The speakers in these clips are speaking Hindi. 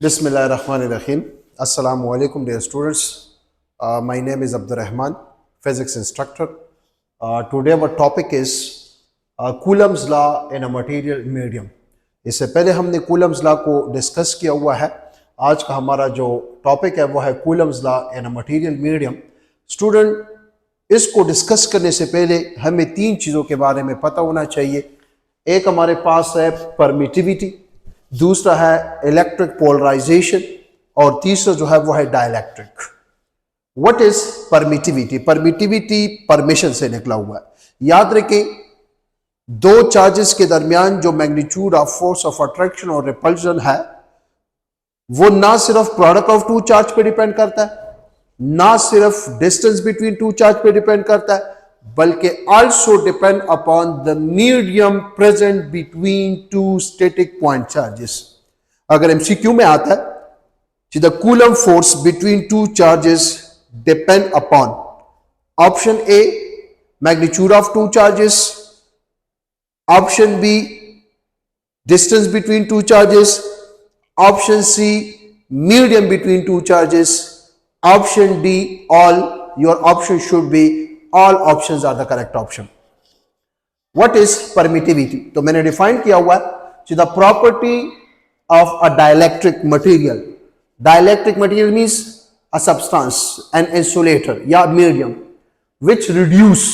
Bismillahirrahmanirrahim. Assalamu alaikum, dear students. My name is Abdur Rahman, physics instructor. Today our topic is Coulomb's law in a material medium. इससे पहले हमने Coulomb's law को डिस्कस किया हुआ है. आज का हमारा जो टॉपिक है वो है Coulomb's law in a material medium. Student, इसको डिस्कस करने से पहले हमें तीन चीज़ों के बारे में पता होना चाहिए. एक हमारे पास है परमिटिविटी, दूसरा है इलेक्ट्रिक पोलराइजेशन और तीसरा जो है वो है dielectric. What is permittivity? Permittivity permission से निकला हुआ है. याद रखें, दो चार्जेस के दरमियान जो magnitude of force of attraction और रिपल्शन है वो ना सिर्फ प्रोडक्ट ऑफ टू चार्ज पे डिपेंड करता है, ना सिर्फ डिस्टेंस बिटवीन टू चार्ज पे डिपेंड करता है, बल्कि also depend upon the medium present between two static point charges. अगर MCQ में आता है the Coulomb force between two charges depend upon option A magnitude of two charges, option B distance between two charges, option C medium between two charges, option D all. Your option should be all options are the correct option. What is permittivity? तो मैंने डिफाइन किया हुआ है the property of a dielectric material. Dielectric material means a substance, an insulator या medium which reduce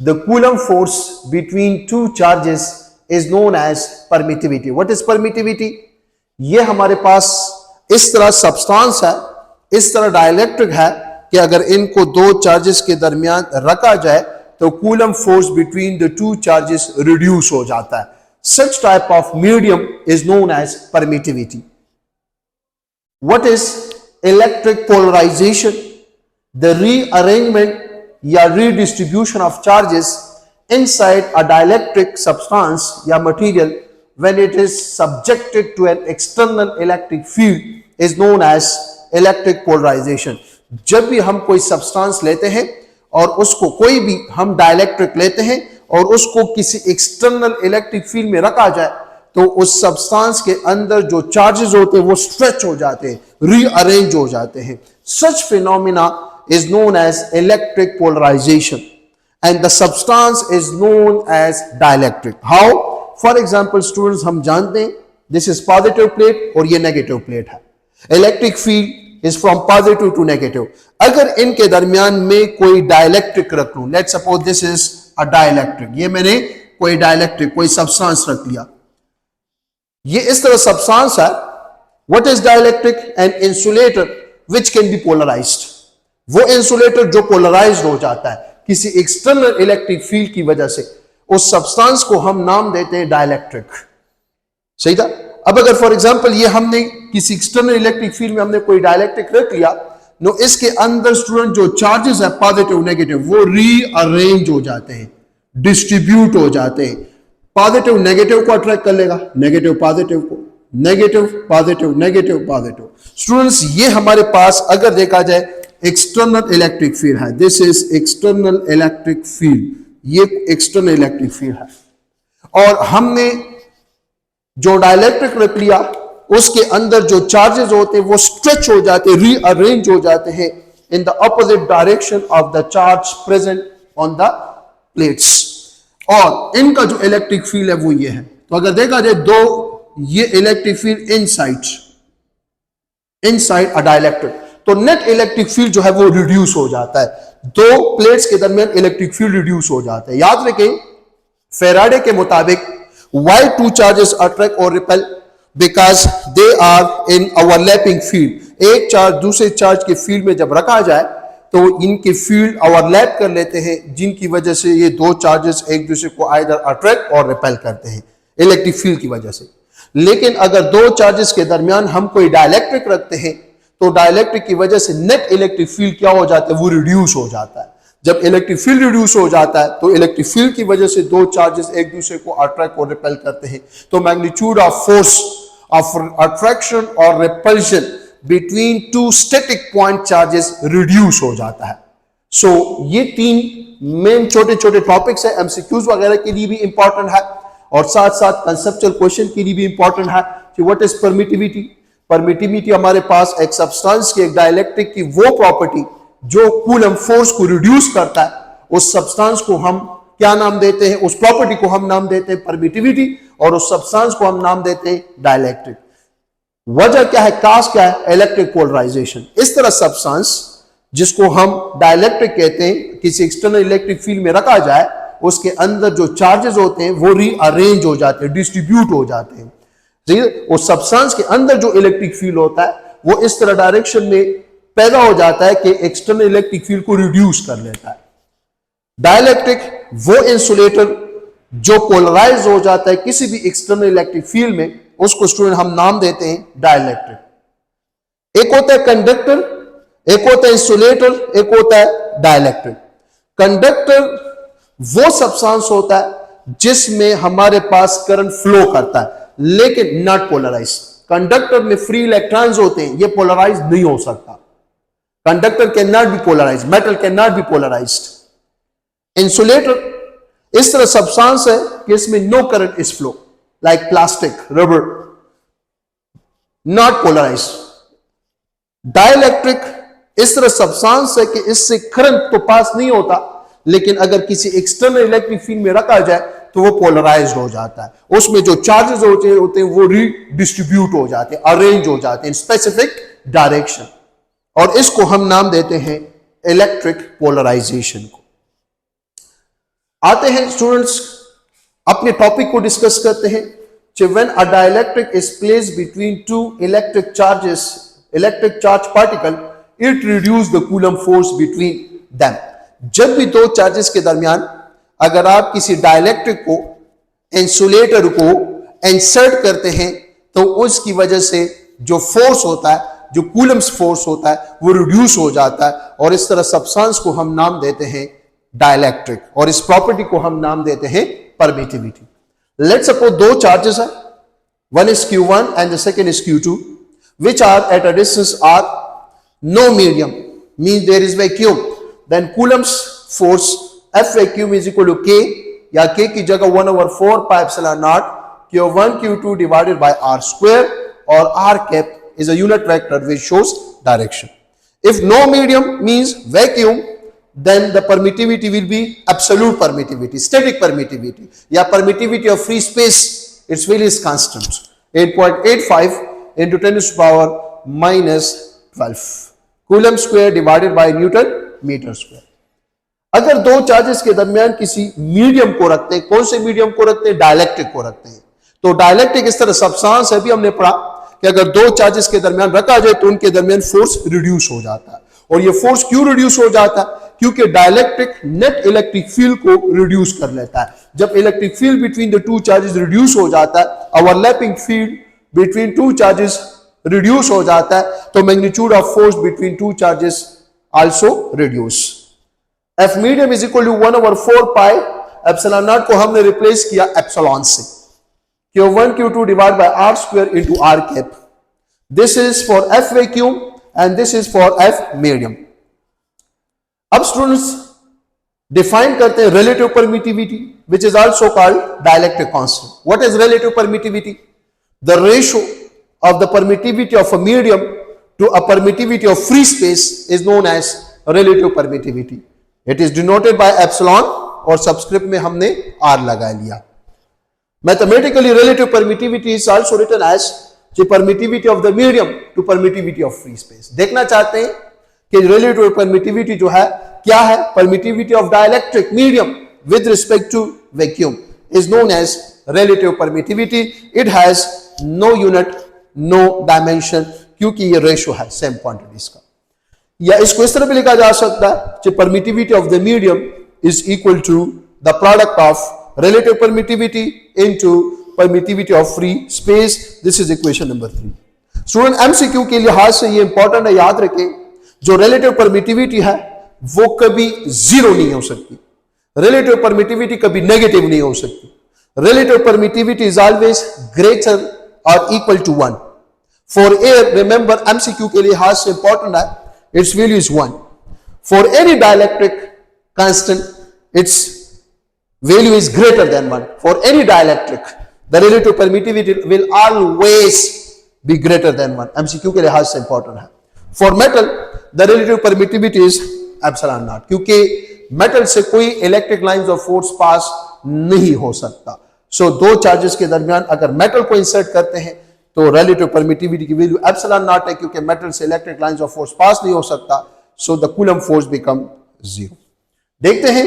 the Coulomb force between two charges is known as permittivity. What is permittivity? ये हमारे पास इस तरह substance है, इस तरह dielectric है कि अगर इनको दो चार्जेस के दरमियान रखा जाए तो Coulomb force between the two charges reduce हो जाता है. Such type of medium is known as permittivity. What is electric polarization? The rearrangement या redistribution of charges inside a dielectric substance या material when it is subjected to an external electric field is known as electric polarization. जब भी हम कोई सब्सटेंस लेते हैं और उसको कोई भी हम डाइलेक्ट्रिक लेते हैं और उसको किसी एक्सटर्नल इलेक्ट्रिक फील्ड में रखा जाए तो उस सब्सटेंस के अंदर जो चार्जेस होते हैं वो स्ट्रेच हो जाते हैं, रीअरेंज हो जाते हैं. Such phenomena is known as electric polarization and the substance is known as dielectric. How? For example students, हम जानते हैं दिस इज पॉजिटिव प्लेट और ये नेगेटिव प्लेट है. Electric field is from positive to negative. अगर इनके दरमियान में कोई डाइलेक्ट्रिक रख लूं, let's suppose this is a dielectric, ये मैंने कोई डाइलेक्ट्रिक कोई सब्सटेंस रख लिया, ये इस तरह सब्सटेंस है. What is dielectric? An insulator which can be polarized. वो इंसुलेटर जो पोलराइज्ड हो जाता है किसी एक्सटर्नल इलेक्ट्रिक फील्ड की वजह से, उस सब्सटेंस को हम नाम देते हैं डाइलेक्ट्रिक. सही था? अब अगर फॉर एग्जांपल ये हमने किसी एक्सटर्नल इलेक्ट्रिक फील्ड में हमने कोई डाइलेक्ट्रिक रख लिया, नो इसके अंदर स्टूडेंट जो चार्जेस है पॉजिटिव नेगेटिव वो रीअरेंज हो जाते हैं, डिस्ट्रीब्यूट हो जाते हैं. पॉजिटिव नेगेटिव को अट्रैक्ट कर लेगा, नेगेटिव पॉजिटिव को, negative positive, negative positive. Students, ये हमारे पास अगर देखा जाए एक्सटर्नल इलेक्ट्रिक फील्ड है, this is external electric field, ये एक्सटर्नल इलेक्ट्रिक फील्ड है और हमने जो डाइलेक्ट्रिक रख लिया उसके अंदर जो चार्जेस होते हैं वो स्ट्रेच हो जाते हैं, रीअरेंज हो जाते हैं in the opposite direction of the charge present on the plates. और इनका जो इलेक्ट्रिक फील्ड है वो ये है. तो अगर देखा जाए दो ये electric field inside a dielectric, तो नेट इलेक्ट्रिक फील्ड जो है वो रिड्यूस हो जाता है. दो प्लेट्स के दरमियान इलेक्ट्रिक फील्ड रिड्यूस हो जाता है. याद रखें, फेराडे के मुताबिक why two charges attract or repel? Because they are in overlapping field. एक चार्ज दूसरे चार्ज के फील्ड में जब रखा जाए तो इनके फील्ड ओवरलैप कर लेते हैं, जिनकी वजह से ये दो चार्जेस एक दूसरे को आइदर अट्रैक्ट और रिपेल करते हैं इलेक्ट्रिक फील्ड की वजह से. लेकिन अगर दो चार्जेस के दरमियान हम कोई डाइलेक्ट्रिक रखते हैं तो डाइलेक्ट्रिक की वजह से नेट इलेक्ट्रिक फील्ड क्या हो जाता है? वो रिड्यूस हो जाता है. जब इलेक्ट्रिक फील्ड रिड्यूस हो जाता है तो इलेक्ट्रिक फील्ड की वजह से दो चार्जेस एक दूसरे को अट्रैक्ट और रिपेल करते हैं, तो magnitude of force of attraction और repulsion between two static point charges reduce हो जाता है. सो ये तीन मेन छोटे छोटे टॉपिक्स है, एमसीक्यूज वगैरह के लिए भी इंपॉर्टेंट है और साथ साथ कंसेप्चुअल क्वेश्चन के लिए भी इंपॉर्टेंट है कि व्हाट इज परमिटिविटी, परमिटिविटी हमारे पास एक सब्सटेंस की, एक डाइलेक्ट्रिक की वो प्रॉपर्टी जो कूलम फोर्स को रिड्यूस करता है, उस सब्सटेंस को हम क्या नाम देते हैं? उस प्रॉपर्टी को हम नाम देते हैं परमिटिविटी, और उस सब्सटेंस को हम नाम देते हैं डाइलेक्ट्रिक। वजह क्या है? काज क्या है? Electric polarization. इस तरह सब्सटेंस जिसको हम डाइलेक्ट्रिक कहते हैं, किसी एक्सटर्नल इलेक्ट्रिक फील्ड में रखा जाए, उसके अंदर जो चार्जेस होते हैं वो रीअरेंज हो जाते हैं, डिस्ट्रीब्यूट हो जाते हैं। उस सब्सटेंस के अंदर जो इलेक्ट्रिक फील्ड होता है वो इस तरह डायरेक्शन में पैदा हो जाता है कि एक्सटर्नल इलेक्ट्रिक फील्ड को रिड्यूस कर लेता है। डाइलेक्ट्रिक वो इंसुलेटर जो पोलराइज हो जाता है किसी भी एक्सटर्नल इलेक्ट्रिक फील्ड में, उसको स्टूडेंट हम नाम देते हैं डाइलेक्ट्रिक। एक होता है कंडक्टर, एक होता है इंसुलेटर, एक होता है डाइलेक्ट्रिक। कंडक्टर वो सब्सटेंस होता है जिसमें हमारे पास करंट फ्लो करता है लेकिन नॉट पोलराइज। कंडक्टर में फ्री इलेक्ट्रॉन्स होते हैं, ये पोलराइज नहीं हो सकता। Conductor can not be polarize, metal can not be polarized. Insulator इस तरह सब्सटेंस है कि इसमें no current is flow, like plastic, rubber, not polarized. Dielectric इस तरह सब्सटेंस है कि इससे करंट तो पास नहीं होता, लेकिन अगर किसी एक्सटर्नल इलेक्ट्रिक फील्ड में रखा जाए तो वो पोलराइज हो जाता है। उसमें जो चार्जेस होते हैं वो रीडिस्ट्रीब्यूट हो जाते हैं, अरेंज हो जाते हैं इन स्पेसिफिक डायरेक्शन, और इसको हम नाम देते हैं इलेक्ट्रिक पोलराइजेशन को। आते हैं स्टूडेंट्स, अपने टॉपिक को डिस्कस करते हैं। When a dielectric is placed between two electric charge particle, it reduce the coulomb force between them. जब भी दो चार्जेस के दरमियान अगर आप किसी डाइलेक्ट्रिक को, इंसुलेटर को इंसर्ट करते हैं तो उसकी वजह से जो फोर्स होता है, जो कूलम्स फोर्स होता है, वो रिड्यूस हो जाता है, और इस तरह सब्सटेंस को हम नाम देते हैं डाइलेक्ट्रिक, और इस प्रॉपर्टी को हम नाम देते हैं परमिटिविटी। लेट्स सपोज दो चार्जेस है, one is Q1 and the second is Q2, which are at a distance r, no medium, means there is vacuum. Then Coulomb's force F vacuum is equal to K, या K की जगह 1/4 pi epsilon naught Q1 Q2 divided by R square, और R cap is a unit vector which shows direction. If no medium means vacuum, then the permittivity will be absolute permittivity, static permittivity, या permittivity of free space, its value is constant, 8.85 into 10 to the power minus 12 Coulomb square divided by Newton meter square. अगर दो चार्जेस के दरमियान किसी मीडियम को रखते हैं, कौन से मीडियम को रखते हैं? डाइलेक्ट्रिक को रखते हैं। तो डाइलेक्ट्रिक इस तरह सब्सटेंस है, भी हमने पढ़ा कि अगर दो चार्जेस के दरमियान रखा जाए तो उनके दरमियान फोर्स रिड्यूस हो जाता है। और ये फोर्स क्यों रिड्यूस हो जाता है? क्योंकि डाइलेक्ट्रिक नेट इलेक्ट्रिक फील्ड को रिड्यूस कर लेता है। जब electric field between the two charges reduce हो जाता है, overlapping field between two charges reduce हो जाता है, तो magnitude of force between two charges also reduce. F medium is equal to 1/4 pi epsilon naught को हमने रिप्लेस किया एप्सिलॉन से, Q1 Q2 divided by R square into R cap. This is for F vacuum and this is for F medium. अब स्टूडेंट्स डिफाइन करते हैं relative permittivity, which is also called dielectric constant. What is relative permittivity? The ratio of the permittivity of a medium to a permittivity of free space is known as relative permittivity. It is denoted by epsilon, और सबस्क्रिप्ट में हमने R लगा लिया। Mathematically, relative permittivity is also written as the permittivity of the medium to permittivity of free space. देखना चाहते हैं कि relative permittivity जो है क्या है? Permittivity of dielectric medium with respect to vacuum is known as relative permittivity. It has no unit, no dimension, क्योंकि ये रेशो है सेम क्वांटिटीज का। या इसको इस तरह भी लिखा जा सकता है कि permittivity of the medium is equal to the product of relative permittivity into permittivity of free space. This is equation number 3। Student MCQ के लिहाज से ये इंपॉर्टेंट है, याद रखें, जो रिलेटिव परमिटिविटी है वो कभी जीरो नहीं हो सकती, रिलेटिव परमिटिविटी कभी नेगेटिव नहीं हो सकती। Relative permittivity is always greater और equal to 1। For air, remember MCQ के लिहाज से इंपॉर्टेंट है, its value is 1. For any dielectric constant, its value is greater than 1. For any dielectric, the relative permittivity will always be greater than 1। MCQ के लिहाज से इंपॉर्टेंट है। For metal the relative permittivity is epsilon not, क्योंकि मेटल से कोई electric lines of force pass नहीं हो सकता। सो दो चार्जेस के दरमियान अगर मेटल को इंसर्ट करते हैं तो रिलेटिव परमिटिविटी की वैल्यू एप्सिलॉन नॉट है, क्योंकि मेटल से electric lines of force pass नहीं हो सकता। So the coulomb force become 0। देखते हैं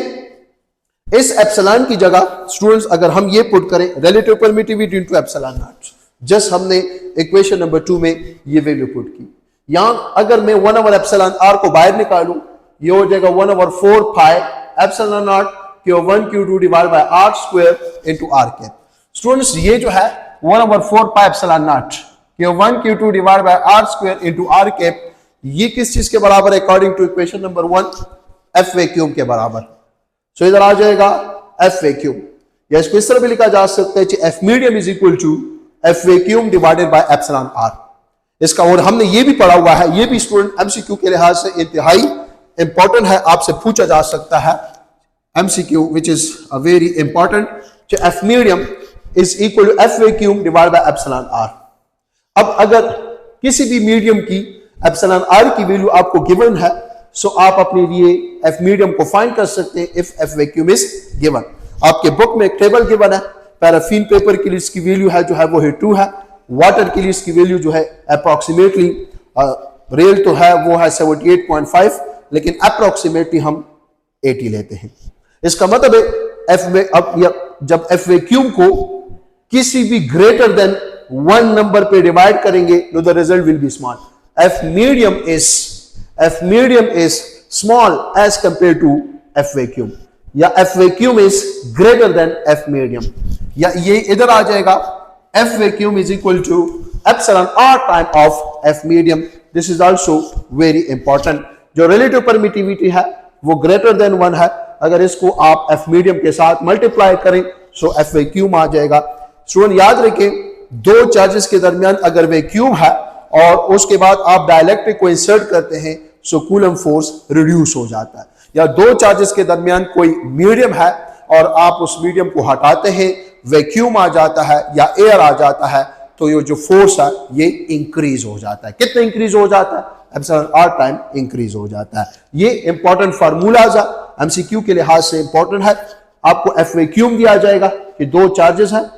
इस एप्सिलॉन की जगह स्टूडेंट्स अगर हम ये पुट करें relative permittivity into epsilon not, just हमने इक्वेशन नंबर 2 में ये वैल्यू पुट की। यहां अगर मैं 1 ओवर एप्सिलॉन आर को बाहर निकालूं, ये हो जाएगा 1 over 4 pi epsilon naught Q1 Q2 divide by R square into R cap. Students ये जो है 1 over 4 pi epsilon naught Q1 Q2 divide by R square into R cap, ये किस चीज के बराबर है according to equation number 1? F vacuum के बराबर। सो इधर आ जाएगा एफ वैक्यूम, या इसको इस तरह भी लिखा जा सकता है F medium is equal to F vacuum divided by epsilon R. इसका और हमने ये भी पढ़ा हुआ है, ये भी स्टूडेंट एमसीक्यू के लिहाज से इंतहाई इंपॉर्टेंट है, आपसे पूछा जा सकता है MCQ which is a very important. F medium is equal to F vacuum divided by epsilon R. अब अगर किसी भी मीडियम की एप्सिलॉन आर की वैल्यू आपको गिवन है, सो आप अपने लिए एफ मीडियम को फाइंड कर सकते हैं if F vacuum is given. आपके बुक में एक टेबल गिवन है, पैराफिन पेपर के लिए इसकी वैल्यू है जो है वो है 2 है, वाटर के लिए इसकी वैल्यू जो है अप्रोक्सीमेटली रियल तो है वो है 78.5, लेकिन अप्रोक्सीमेटली हम 80 लेते हैं। इसका मतलब है जब एफ वैक्यूम को किसी भी ग्रेटर देन 1 नंबर पे डिवाइड करेंगे तो the result will be small. F medium is small as compare to F vacuum, या F vacuum is greater than F medium, या ये इधर आ जाएगा F vacuum is equal to epsilon r time of F medium. This is also very important. जो रिलेटिव परमिटिविटी है वो ग्रेटर देन 1 है, अगर इसको आप एफ मीडियम के साथ मल्टीप्लाई करें सो एफ वैक्यूम आ जाएगा। स्टूडेंट याद रखें, दो चार्जेस के दरमियान अगर वैक्यूम है और उसके बाद आप डाइलेक्ट्रिक को इंसर्ट करते हैं सो कूलम फोर्स रिड्यूस हो जाता है। या दो चार्जेस के दरमियान कोई मीडियम है और आप उस मीडियम को हटाते हैं, वैक्यूम आ जाता है या एयर आ जाता है, तो ये जो फोर्स है ये इंक्रीज हो जाता है। कितना इंक्रीज हो जाता है? एप्सिलॉन आर टाइम इंक्रीज हो जाता है। ये इंपॉर्टेंट फार्मूलाज है, एमसीक्यू के लिहाज से इंपॉर्टेंट है। आपको एफ वैक्यूम दिया जाएगा कि दो चार्जेस हैं,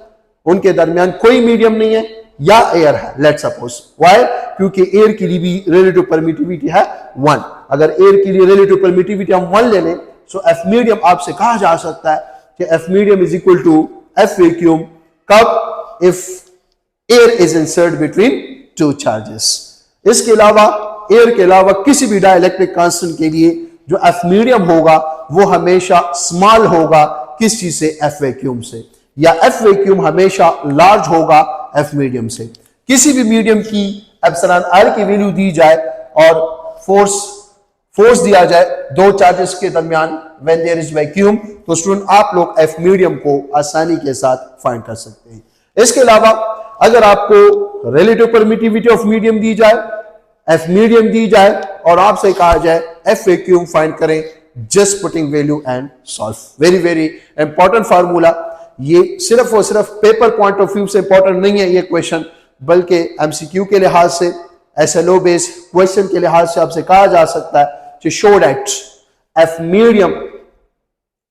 उनके दरमियान कोई मीडियम नहीं है या एयर है, लेट सपोज। व्हाई? क्योंकि एयर के लिए भी रिलेटिव परमिटिविटी है 1। अगर एयर के लिए रिलेटिव परमिटिविटी हम 1 ले लें सो एफ मीडियम आपसे कहा जा सकता है कि F medium is equal to F vacuum कब? If air is insert between 2 charges. इसके अलावा एयर के अलावा किसी भी डाइलेक्ट्रिक कांस्टेंट के लिए जो एफ मीडियम होगा वो हमेशा स्मॉल होगा, किस चीज से? एफ वैक्यूम से, या एफ वैक्यूम हमेशा लार्ज होगा एफ मीडियम से। किसी भी मीडियम की एप्सिलॉन आर की वैल्यू दी जाए और फोर्स दिया जाए दो चार्जेस के दरमियान व्हेन देयर इज वैक्यूम, तो स्टूडेंट आप लोग एफ मीडियम को आसानी के साथ फाइंड कर सकते हैं। इसके अलावा अगर आपको रिलेटिव परमिटिविटी ऑफ मीडियम दी जाए, एफ मीडियम दी जाए और आपसे कहा जाए एफ वैक्यूम फाइंड करें, just putting value and solve. Very very important formula. ये सिर्फ और सिर्फ पेपर पॉइंट ऑफ व्यू से इंपॉर्टेंट नहीं है ये क्वेश्चन, बल्कि एमसीक्यू के लिहाज से, एसएलओ बेस्ड क्वेश्चन के लिहाज से आपसे कहा जा सकता है कि show that F medium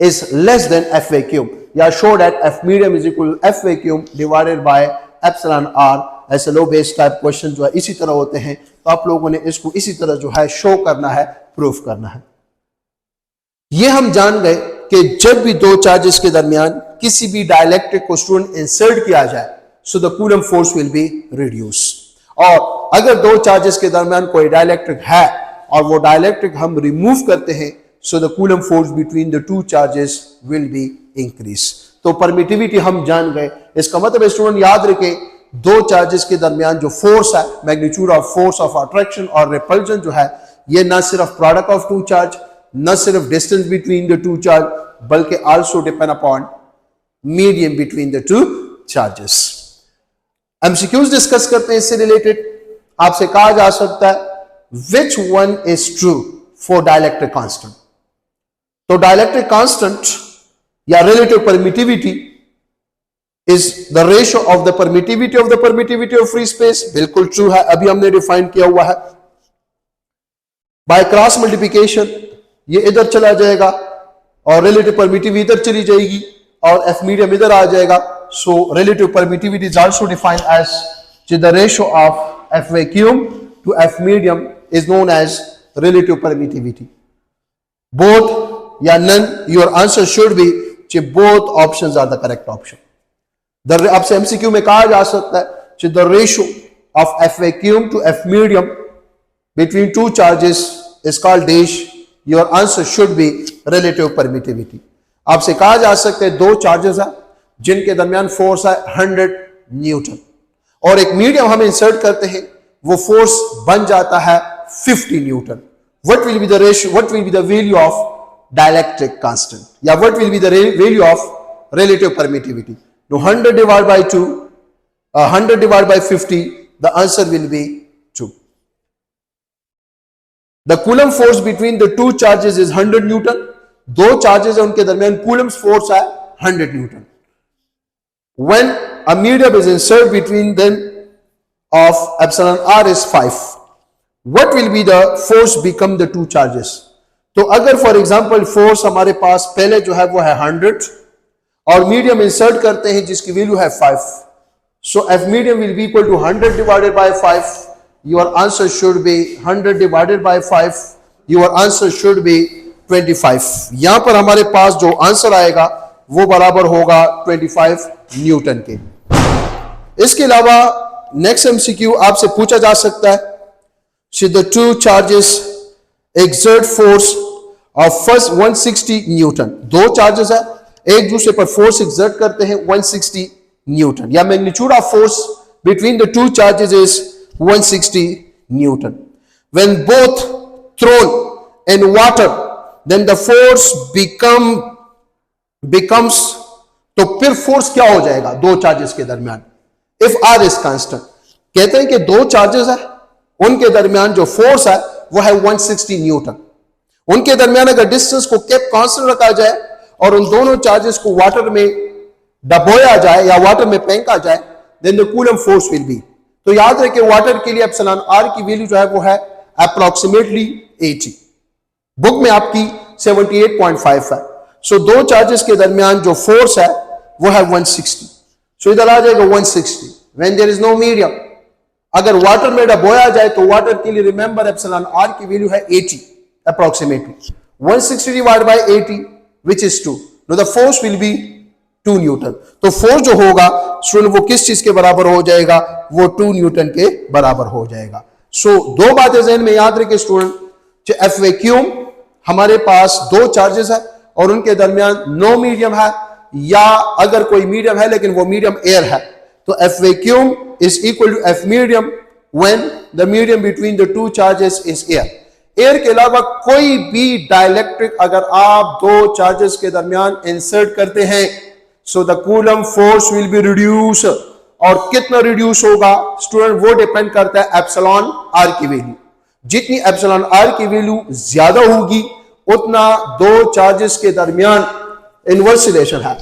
is less than F vacuum, या show that F medium is equal to F vacuum divided by epsilon r. SLO based type question जो है इसी तरह होते हैं, तो आप लोगों ने इसको इसी तरह जो है शो करना है, प्रूफ करना है। ये हम जान गए कि जब भी दो चार्जेस के दरमियान किसी भी डाइलेक्ट्रिक को स्टूडेंट इंसर्ट किया जाए so the coulomb force will be reduce. और अगर दो चार्जेस के दरमियान कोई डाइलेक्ट्रिक है और वो डाइलेक्ट्रिक हम रिमूव करते हैं so the coulomb force between the two charges will be increase. तो परमिटिविटी हम जान गए। इसका मतलब स्टूडेंट याद रखें, दो चार्जेस के दरमियान जो फोर्स है, magnitude of force of attraction और रिपल्जन जो है, ये ना सिर्फ प्रोडक्ट ऑफ टू चार्ज, न सिर्फ distance between the two charge, बल्कि also depend upon medium between the two charges. MCQs discuss करते हैं इससे रिलेटेड। आपसे कहा जा सकता है which one is true for dielectric constant. तो डाइलेक्ट्रिक कांस्टेंट या relative permittivity is the ratio of the permittivity of free space. बिल्कुल ट्रू है, अभी हमने डिफाइन किया हुआ है. बाय क्रॉस मल्टीप्लिकेशन ये इधर चला जाएगा और रिलेटिव परमिटिविटी इधर चली जाएगी और एफ मीडियम इधर आ जाएगा. So relative permittivity is also defined as the ratio of F vacuum to F medium is known as relative permittivity. Both या none, your answer should be both options are the correct option. आपसे एमसीक्यू में कहा जा सकता है the ratio of F vacuum to F medium between two charges is called dash. Your answer should be relative permittivity. आपसे कहा जा सकता है दो चार्जेस है जिनके दरमियान फोर्स है 100 न्यूटन और एक मीडियम हम इंसर्ट करते हैं, वो फोर्स बन जाता है 50 newton. What will be the ratio, what will be the value of dielectric constant या what will be the value of relative permittivity? Now 100 divided by 2, 100 divided by 50, the answer will be 2. The Coulomb force between the two charges is 100 Newton. दो चार्जेस है उनके दरमियान Coulomb's force है 100 Newton. When a medium is inserted between them of epsilon r is 5, what will be the force become the two charges? तो अगर फॉर एग्जाम्पल फोर्स हमारे पास पहले जो है वो है 100 और मीडियम इंसर्ट करते हैं जिसकी वैल्यू है 5, so F medium will be equal to 100 divided by 5. Your answer should be 100 divided by 5. Your answer should be 25. यहां पर हमारे पास जो आंसर आएगा वो बराबर होगा 25 न्यूटन के. इसके अलावा नेक्स्ट एमसीक्यू आपसे पूछा जा सकता है the two charges exert force of first 160 Newton. दो चार्जेस है एक दूसरे पर फोर्स एक्सर्ट करते हैं 160 न्यूटन या magnitude of force between the two charges is 160 newton. When both thrown in water then the force becomes, तो फिर फोर्स क्या हो जाएगा दो चार्जेस के दरमियान? इफ आर इज कांस्टेंट, कहते हैं कि दो चार्जेस है उनके दरमियान जो फोर्स है वो है 160 न्यूटन. उनके दरमियान अगर डिस्टेंस को केप कांस्टेंट रखा जाए और उन दोनों चार्जेस को वाटर में डबोया जाए या वाटर में फेंका जाए, then the coulomb force will be. तो याद रखें वाटर के लिए एप्सिलॉन आर की वैल्यू जो है वो है अप्रोक्सीमेटली 80. बुक में आपकी 78.5 है. सो दो चार्जेस के दरमियान जो फोर्स है वो है 160. सो इधर आ जाएगा 160 when there is no medium. अगर वाटर में डबोया जाए तो वाटर के लिए रिमेंबर एप्सिलॉन आर की वैल्यू है 80 approximately. 160 divide by 80 which is 2. Now the force will be 2 Newton. तो फोर्स जो होगा स्टूडेंट वो किस चीज के बराबर हो जाएगा? वो 2 न्यूटन के बराबर हो जाएगा. सो दो बातें ज़हन में याद रखें स्टूडेंट, एफ वैक्यूम हमारे पास दो चार्जेस है और उनके दरमियान नो मीडियम है या अगर कोई मीडियम है लेकिन वो मीडियम एयर है, तो F vacuum is equal to F medium when the medium between the two charges is air. Air के अलावा कोई भी डाइलेक्ट्रिक अगर आप दो चार्जेस के दरमियान इंसर्ट करते हैं, so the coulomb force will be reduce. और कितना रिड्यूस होगा स्टूडेंट? वो डिपेंड करता है एप्सिलॉन आर की वैल्यू. जितनी एप्सिलॉन आर की वैल्यू ज्यादा होगी उतना दो चार्जेस के दरमियान इनवर्स रिलेशन है.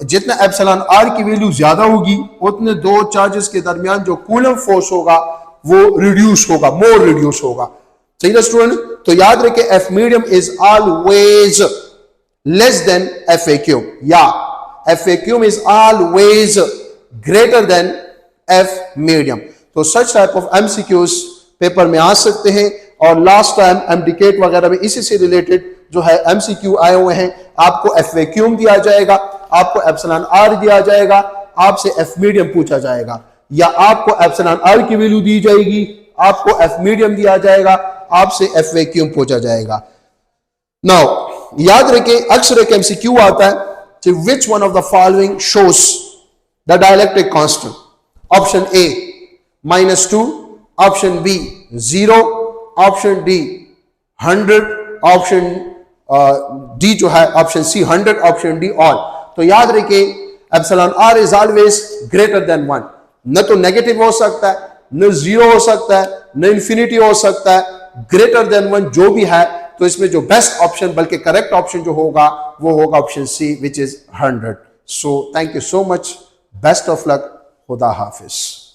जितना एप्सिलॉन आर की वैल्यू ज्यादा होगी उतने दो चार्जेस के दरमियान जो कूलम फोर्स होगा वो रिड्यूस होगा, मोर रिड्यूस होगा. सही ना स्टूडेंट? तो याद रखें F medium is always less than F vacuum या F vacuum is always greater than F medium. तो such type of MCQs paper में आ सकते हैं और लास्ट टाइम एमडीकेट वगैरह में इसी से रिलेटेड जो है एमसीक्यू आए हुए हैं. आपको एफ वैक्यूम दिया जाएगा, आपको एप्सिलॉन आर दिया जाएगा, आपसे एफ मीडियम पूछा जाएगा या आपको एप्सिलॉन आर की वैल्यू दी जाएगी, आपको एफ मीडियम दिया जाएगा, आपसे एफ वैक्यूम पूछा जाएगा. नाउ याद रखें अक्सर एक एमसीक्यू आता है कि which one of the following shows the dielectric constant? Option A -2, option B 0, option D 100, option D जो है option C 100, option D all. तो याद रखें epsilon R is always greater than 1. न तो नेगेटिव हो सकता है, न 0 हो सकता है, न इंफिनिटी हो सकता है. ग्रेटर देन 1 जो भी है, तो इसमें जो बेस्ट ऑप्शन बल्कि करेक्ट ऑप्शन जो होगा वो होगा option C which is 100. So thank you so much. Best of luck. Huda Hafiz.